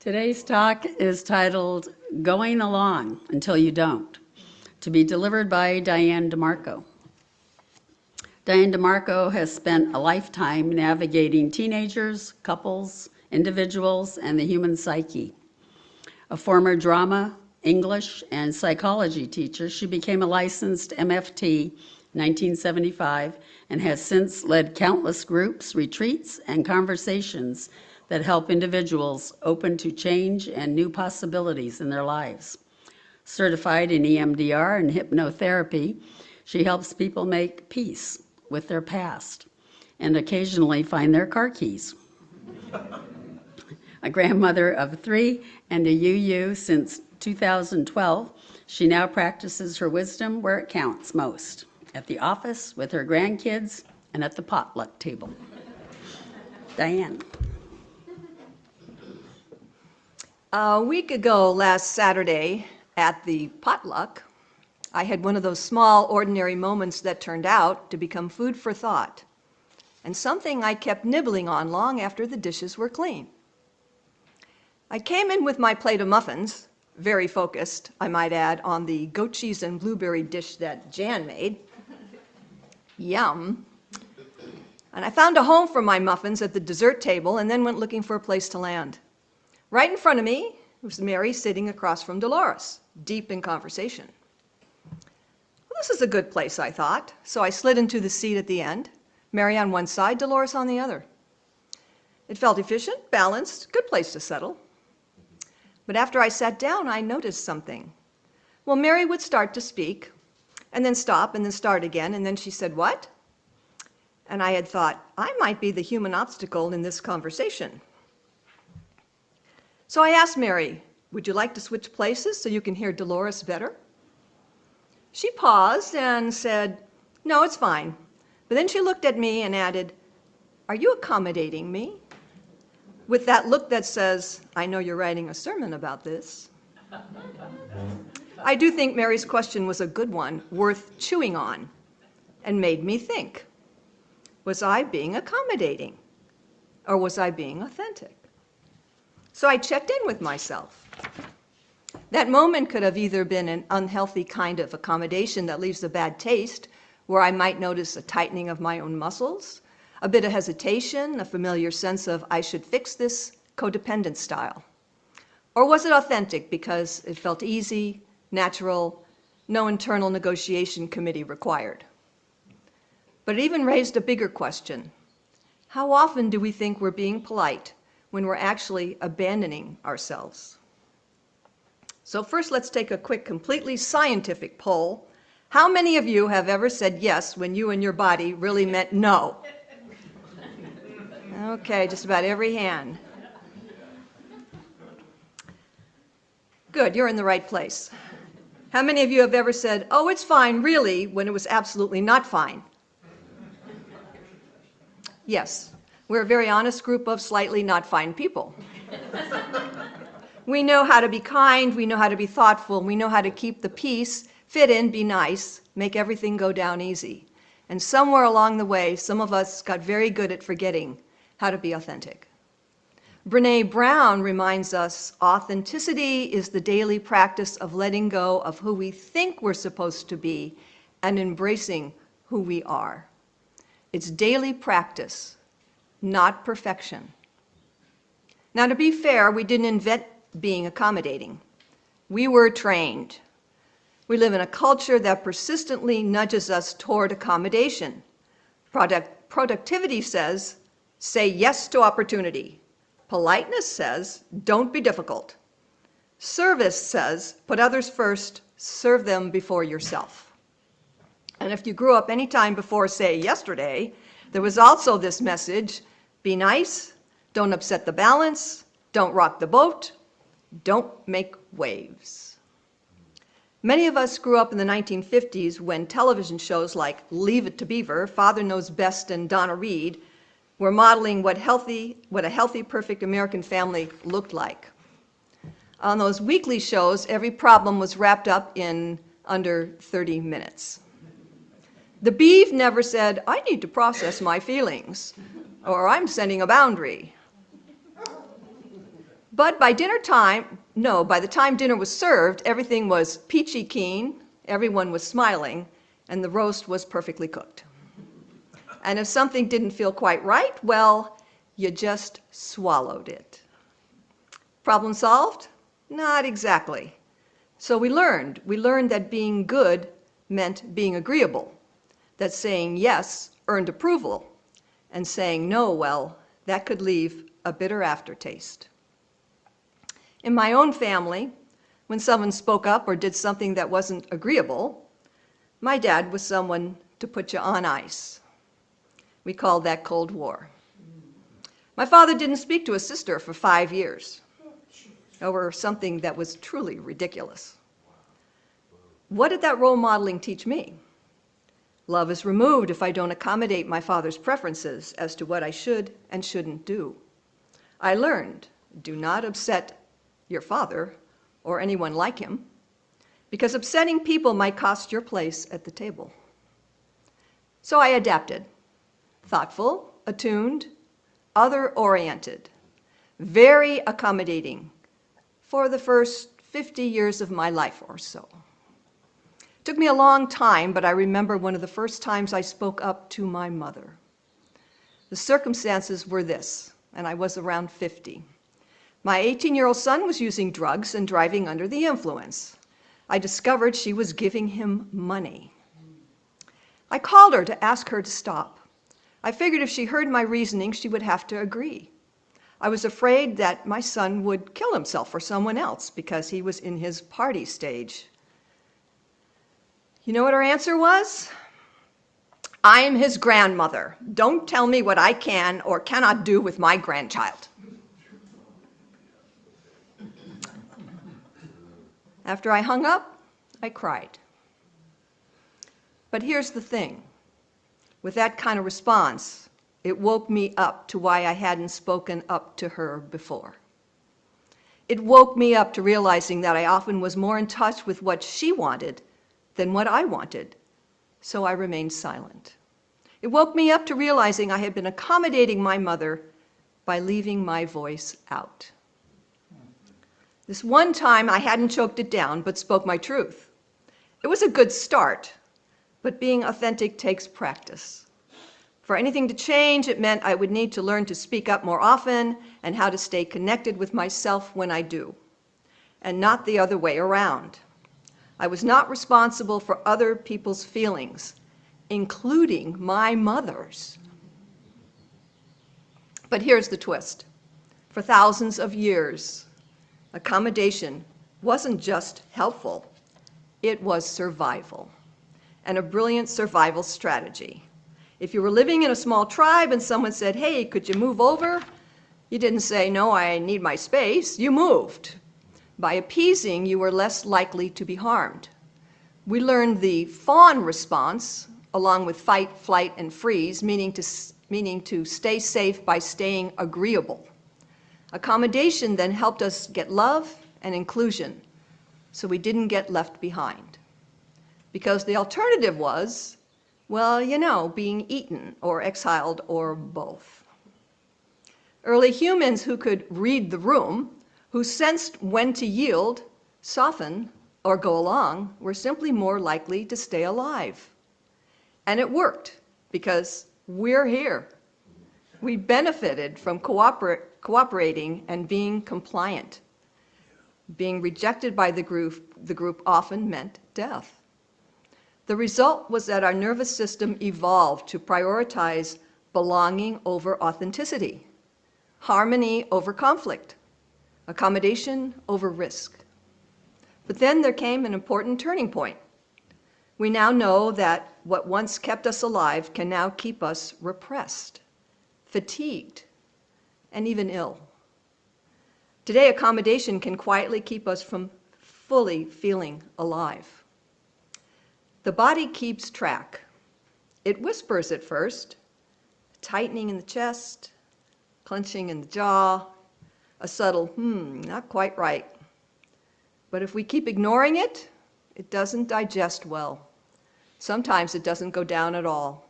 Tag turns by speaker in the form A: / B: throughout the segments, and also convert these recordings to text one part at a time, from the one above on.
A: Today's talk is titled Going Along Until You Don't, to be delivered by Diane DeMarco. Diane DeMarco has spent a lifetime navigating teenagers, couples, individuals, and the human psyche. A former drama, English, and psychology teacher, she became a licensed MFT in 1975 and has since led countless groups, retreats, and conversations that help individuals open to change and new possibilities in their lives. Certified in EMDR and hypnotherapy, she helps people make peace with their past and occasionally find their car keys. A grandmother of 3 and a UU since 2012, she now practices her wisdom where it counts most, at the office, with her grandkids, and at the potluck table. Diane.
B: A week ago last Saturday at the potluck, I had one of those small, ordinary moments that turned out to become food for thought, and something I kept nibbling on long after the dishes were clean. I came in with my plate of muffins, very focused, I might add, on the goat cheese and blueberry dish that Jan made. Yum. And I found a home for my muffins at the dessert table and then went looking for a place to land. Right in front of me was Mary sitting across from Dolores, deep in conversation. Well, this is a good place, I thought, so I slid into the seat at the end, Mary on one side, Dolores on the other. It felt efficient, balanced, good place to settle. But after I sat down, I noticed something. Well, Mary would start to speak, and then stop, and then start again, and then she said, "What?" And I had thought, I might be the human obstacle in this conversation. So I asked Mary, "Would you like to switch places so you can hear Dolores better?" She paused and said, "No, it's fine." But then she looked at me and added, "Are you accommodating me?" With that look that says, "I know you're writing a sermon about this." I do think Mary's question was a good one, worth chewing on, and made me think. Was I being accommodating? Or was I being authentic? So I checked in with myself. That moment could have either been an unhealthy kind of accommodation that leaves a bad taste, where I might notice a tightening of my own muscles, a bit of hesitation, a familiar sense of I should fix this, codependent style. Or was it authentic because it felt easy, natural, no internal negotiation committee required? But it even raised a bigger question. How often do we think we're being polite when we're actually abandoning ourselves? So first, let's take a quick, completely scientific poll. How many of you have ever said yes when you and your body really meant no? Okay, just about every hand. Good, you're in the right place. How many of you have ever said, "Oh, it's fine, really," when it was absolutely not fine? Yes, we're a very honest group of slightly not fine people. We know how to be kind, we know how to be thoughtful, we know how to keep the peace, fit in, be nice, make everything go down easy. And somewhere along the way, some of us got very good at forgetting how to be authentic. Brené Brown reminds us, authenticity is the daily practice of letting go of who we think we're supposed to be and embracing who we are. It's daily practice, not perfection. Now, to be fair, we didn't invent being accommodating. We were trained. We live in a culture that persistently nudges us toward accommodation. Productivity says, say yes to opportunity. Politeness says, don't be difficult. Service says, put others first, serve them before yourself. And if you grew up any time before, say, yesterday, there was also this message, be nice, don't upset the balance, don't rock the boat, don't make waves. Many of us grew up in the 1950s when television shows like Leave It to Beaver, Father Knows Best, and Donna Reed were modeling what a healthy, perfect American family looked like. On those weekly shows, every problem was wrapped up in under 30 minutes. The beef never said, "I need to process my feelings," or "I'm setting a boundary." But by the time dinner was served, everything was peachy keen, everyone was smiling, and the roast was perfectly cooked. And if something didn't feel quite right, well, you just swallowed it. Problem solved? Not exactly. So we learned that being good meant being agreeable, that saying yes earned approval, and saying no, well, that could leave a bitter aftertaste. In my own family, when someone spoke up or did something that wasn't agreeable, my dad was someone to put you on ice. We called that Cold War. My father didn't speak to his sister for 5 years over something that was truly ridiculous. What did that role modeling teach me? Love is removed if I don't accommodate my father's preferences as to what I should and shouldn't do. I learned, do not upset your father or anyone like him, because upsetting people might cost your place at the table. So I adapted. Thoughtful, attuned, other-oriented, very accommodating for the first 50 years of my life or so. It took me a long time, but I remember one of the first times I spoke up to my mother. The circumstances were this, and I was around 50. My 18-year-old son was using drugs and driving under the influence. I discovered she was giving him money. I called her to ask her to stop. I figured if she heard my reasoning, she would have to agree. I was afraid that my son would kill himself or someone else because he was in his party stage. You know what her answer was? I am his grandmother. Don't tell me what I can or cannot do with my grandchild. After I hung up, I cried. But here's the thing. With that kind of response, it woke me up to why I hadn't spoken up to her before. It woke me up to realizing that I often was more in touch with what she wanted than what I wanted, so I remained silent. It woke me up to realizing I had been accommodating my mother by leaving my voice out. This one time I hadn't choked it down, but spoke my truth. It was a good start, but being authentic takes practice. For anything to change, it meant I would need to learn to speak up more often and how to stay connected with myself when I do, and not the other way around. I was not responsible for other people's feelings, including my mother's. But here's the twist. For thousands of years, accommodation wasn't just helpful, it was survival, and a brilliant survival strategy. If you were living in a small tribe and someone said, hey, could you move over? You didn't say, no, I need my space. You moved. By appeasing, you were less likely to be harmed. We learned the fawn response, along with fight, flight, and freeze, meaning to stay safe by staying agreeable. Accommodation then helped us get love and inclusion, so we didn't get left behind. Because the alternative was, well, you know, being eaten or exiled or both. Early humans who could read the room, who sensed when to yield, soften, or go along, were simply more likely to stay alive. And it worked, because we're here. We benefited from cooperating and being compliant. Being rejected by the group often meant death. The result was that our nervous system evolved to prioritize belonging over authenticity, harmony over conflict, accommodation over risk. But then there came an important turning point. We now know that what once kept us alive can now keep us repressed, fatigued, and even ill. Today, accommodation can quietly keep us from fully feeling alive. The body keeps track. It whispers at first, tightening in the chest, clenching in the jaw, a subtle, not quite right. But if we keep ignoring it, it doesn't digest well. Sometimes it doesn't go down at all.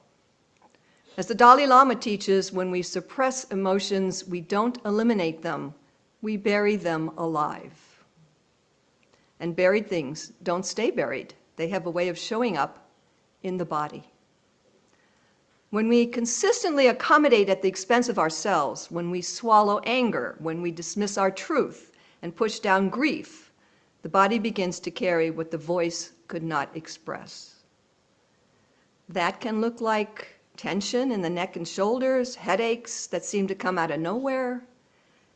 B: As the Dalai Lama teaches, when we suppress emotions, we don't eliminate them, we bury them alive. And buried things don't stay buried. They have a way of showing up in the body. When we consistently accommodate at the expense of ourselves, when we swallow anger, when we dismiss our truth and push down grief, the body begins to carry what the voice could not express. That can look like tension in the neck and shoulders, headaches that seem to come out of nowhere,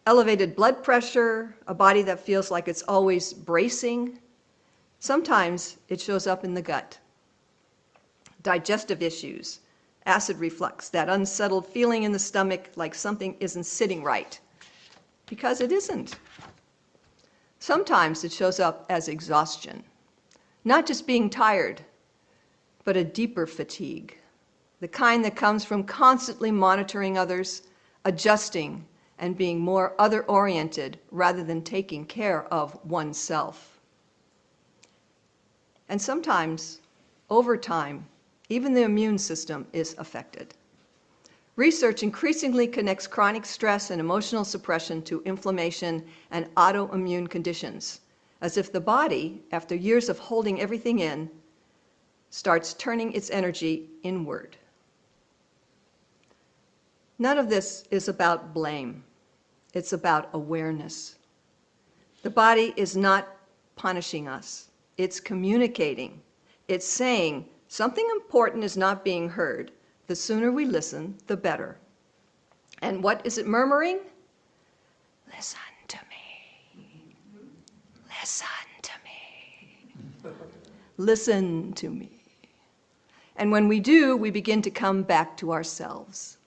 B: elevated blood pressure, a body that feels like it's always bracing. Sometimes it shows up in the gut. Digestive issues, acid reflux, that unsettled feeling in the stomach like something isn't sitting right, because it isn't. Sometimes it shows up as exhaustion, not just being tired, but a deeper fatigue, the kind that comes from constantly monitoring others, adjusting, and being more other-oriented rather than taking care of oneself. And sometimes, over time, even the immune system is affected. Research increasingly connects chronic stress and emotional suppression to inflammation and autoimmune conditions, as if the body, after years of holding everything in, starts turning its energy inward. None of this is about blame. It's about awareness. The body is not punishing us. It's communicating. It's saying something important is not being heard. The sooner we listen, the better. And what is it murmuring? Listen to me. Listen to me. Listen to me. And when we do, we begin to come back to ourselves.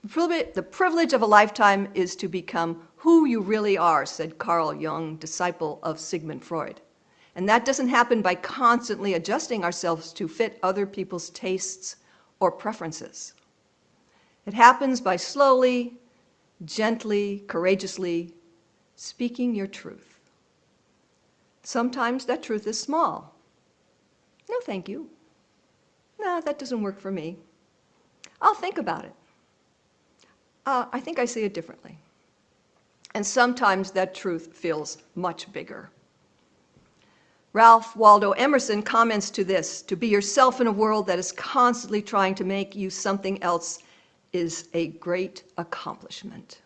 B: The privilege of a lifetime is to become who you really are, said Carl Jung, disciple of Sigmund Freud. And that doesn't happen by constantly adjusting ourselves to fit other people's tastes or preferences. It happens by slowly, gently, courageously speaking your truth. Sometimes that truth is small. No, thank you. No, that doesn't work for me. I'll think about it. I think I see it differently. And sometimes that truth feels much bigger. Ralph Waldo Emerson comments to this: to be yourself in a world that is constantly trying to make you something else is a great accomplishment.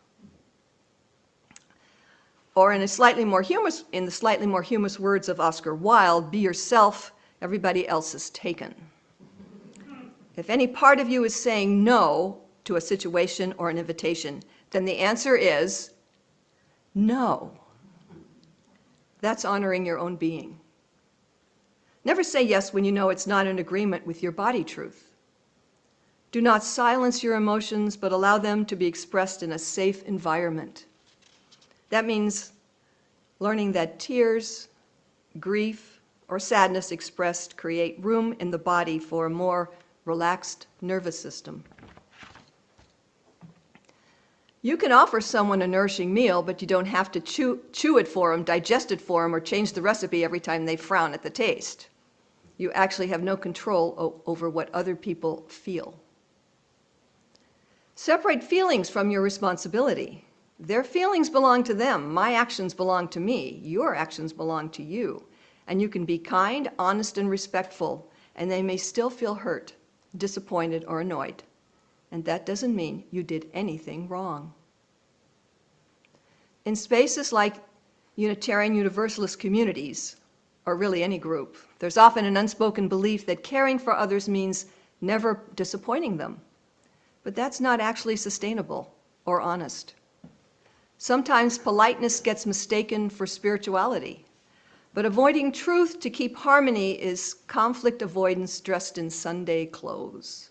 B: Or in the slightly more humorous words of Oscar Wilde, be yourself, everybody else is taken. If any part of you is saying no to a situation or an invitation, then the answer is no. That's honoring your own being. Never say yes when you know it's not in agreement with your body truth. Do not silence your emotions, but allow them to be expressed in a safe environment. That means learning that tears, grief, or sadness expressed create room in the body for a more relaxed nervous system. You can offer someone a nourishing meal, but you don't have to chew it for them, digest it for them, or change the recipe every time they frown at the taste. You actually have no control over what other people feel. Separate feelings from your responsibility. Their feelings belong to them. My actions belong to me. Your actions belong to you. And you can be kind, honest, and respectful, and they may still feel hurt, disappointed, or annoyed. And that doesn't mean you did anything wrong. In spaces like Unitarian Universalist communities, or really any group, there's often an unspoken belief that caring for others means never disappointing them. But that's not actually sustainable or honest. Sometimes politeness gets mistaken for spirituality, but avoiding truth to keep harmony is conflict avoidance dressed in Sunday clothes.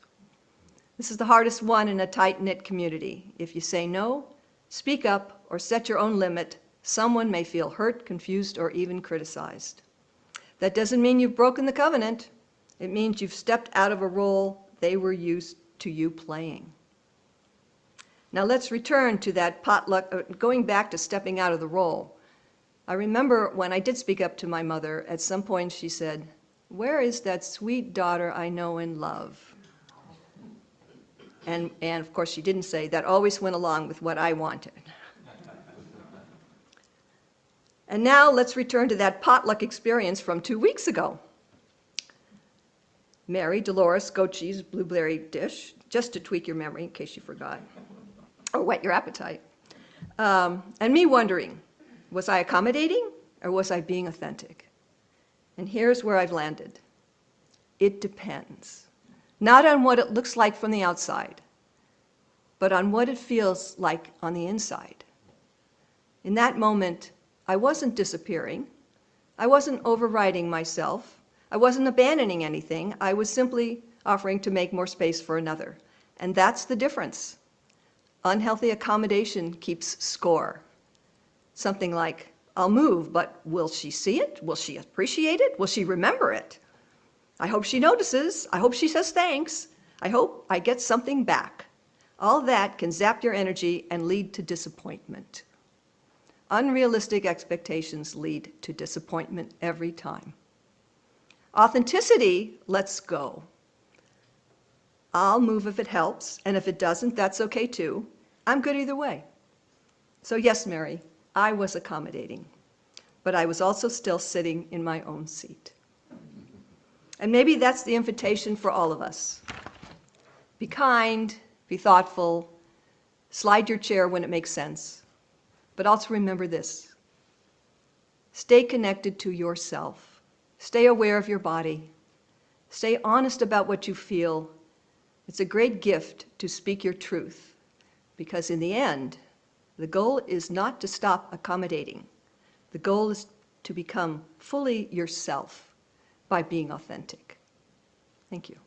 B: This is the hardest one in a tight-knit community. If you say no, speak up, or set your own limit, someone may feel hurt, confused, or even criticized. That doesn't mean you've broken the covenant. It means you've stepped out of a role they were used to you playing. Now let's return to that potluck, going back to stepping out of the role. I remember when I did speak up to my mother, at some point she said, "Where is that sweet daughter I know and love?" And of course she didn't say that always went along with what I wanted. And now let's return to that potluck experience from 2 weeks ago. Mary, Dolores, goat cheese, blueberry dish, just to tweak your memory in case you forgot, or whet your appetite. And me wondering, was I accommodating or was I being authentic? And here's where I've landed. It depends. Not on what it looks like from the outside, but on what it feels like on the inside. In that moment, I wasn't disappearing. I wasn't overriding myself. I wasn't abandoning anything. I was simply offering to make more space for another. And that's the difference. Unhealthy accommodation keeps score. Something like, I'll move, but will she see it? Will she appreciate it? Will she remember it? I hope she notices. I hope she says thanks. I hope I get something back. All that can zap your energy and lead to disappointment. Unrealistic expectations lead to disappointment every time. Authenticity lets go. I'll move if it helps, and if it doesn't, that's okay too. I'm good either way. So yes, Mary, I was accommodating, but I was also still sitting in my own seat. And maybe that's the invitation for all of us. Be kind, be thoughtful, slide your chair when it makes sense, but also remember this. Stay connected to yourself. Stay aware of your body. Stay honest about what you feel. It's a great gift to speak your truth, because in the end, the goal is not to stop accommodating. The goal is to become fully yourself by being authentic. Thank you.